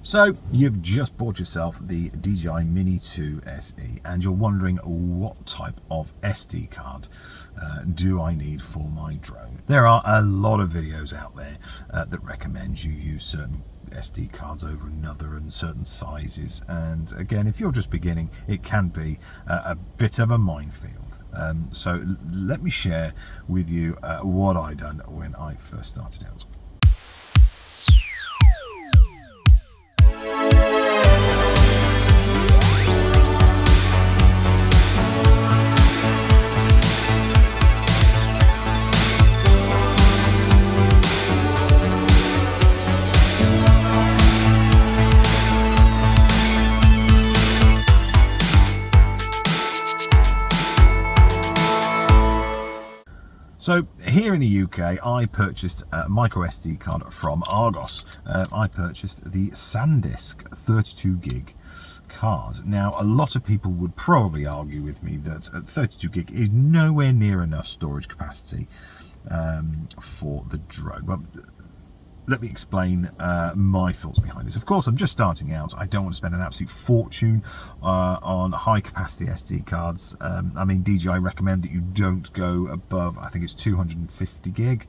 So you've just bought yourself the DJI Mini 2 SE and you're wondering what type of SD card do I need for my drone. There are a lot of videos out there that recommend you use certain SD cards over another and certain sizes, and again, if you're just beginning, it can be a bit of a minefield. So let me share with you what I done when I first started out. So here in the UK, I purchased a micro SD card from Argos. I purchased the Sandisk 32 gig card. Now, a lot of people would probably argue with me that 32 gig is nowhere near enough storage capacity for the drone. But let me explain my thoughts behind this. Of course, I'm just starting out. I don't want to spend an absolute fortune on high capacity SD cards. I mean, DJI recommend that you don't go above, I think it's 250 gig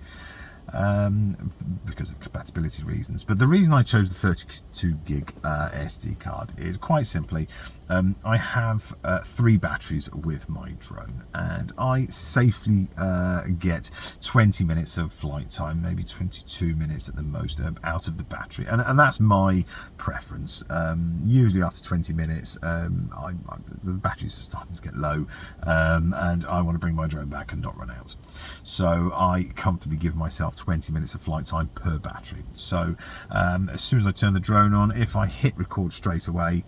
because of compatibility reasons. But the reason I chose the 32 gig SD card is quite simply, I have 3 batteries with my drone, and I safely get 20 minutes of flight time, maybe 22 minutes at the most, out of the battery, and that's my preference. Usually after 20 minutes, the batteries are starting to get low, and I want to bring my drone back and not run out. So I comfortably give myself 20 minutes of flight time per battery. So as soon as I turn the drone on, if I hit record straight away,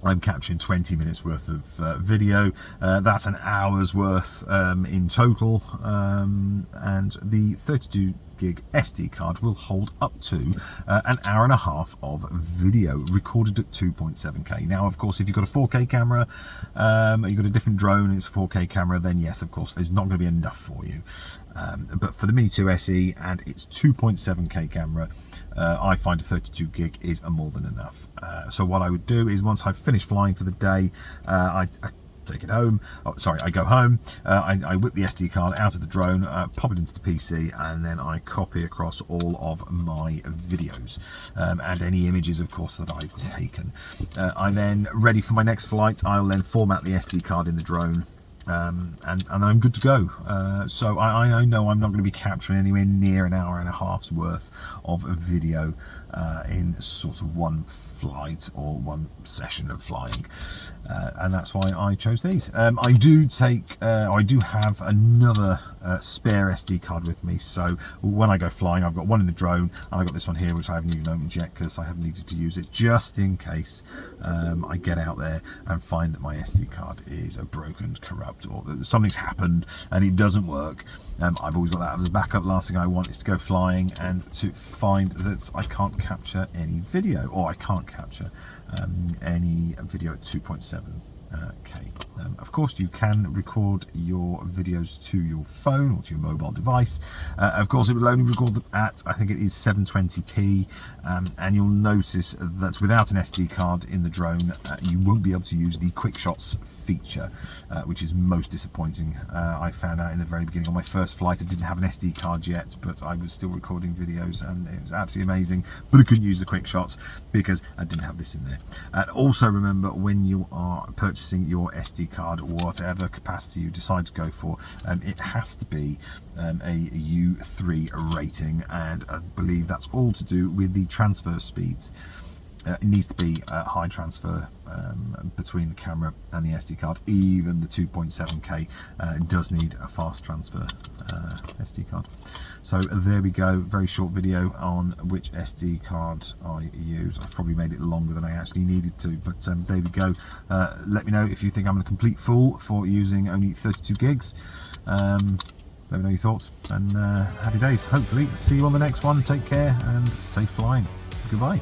I'm capturing 20 minutes worth of video. That's an hour's worth in total, and the 32 gig SD card will hold up to an hour and a half of video recorded at 2.7K. Now, of course, if you've got a 4K camera, you've got a different drone, it's a 4K camera, then yes, of course, there's not going to be enough for you. But for the Mini 2 SE and its 2.7K camera, I find a 32 gig is more than enough. So what I would do is, once I've finished flying for the day, I take it home. I go home, I whip the SD card out of the drone, pop it into the PC, and then I copy across all of my videos and any images, of course, that I've taken. I then, ready for my next flight, I'll then format the SD card in the drone, and I'm good to go. So I know I'm not going to be capturing anywhere near an hour and a half's worth of video in sort of one flight or one session of flying, and that's why I chose these. I do have another spare SD card with me, so when I go flying, I've got one in the drone, and I've got this one here which I haven't even opened yet because I haven't needed to use it, just in case I get out there and find that my SD card is broken, corrupt, or something's happened and it doesn't work. I've always got that as a backup. Last thing I want is to go flying and to find that I can't capture any video, or I can't capture any video at 2.7K. Of course, you can record your videos to your phone or to your mobile device. Of course, it will only record them at, I think it is 720p, and you'll notice that without an SD card in the drone, you won't be able to use the quick shots feature, which is most disappointing. I found out in the very beginning on my first flight, I didn't have an SD card yet, but I was still recording videos, and it was absolutely amazing, but I couldn't use the quick shots because I didn't have this in there. And also remember, when you are purchasing your SD card, whatever capacity you decide to go for, it has to be a U3 rating, and I believe that's all to do with the transfer speeds. It needs to be high transfer between the camera and the SD card. Even the 2.7K does need a fast transfer SD card. So there we go, very short video on which SD card I use. I've probably made it longer than I actually needed to, but there we go. Let me know if you think I'm a complete fool for using only 32 gigs. Let me know your thoughts, and happy days. Hopefully see you on the next one. Take care and safe flying. Goodbye.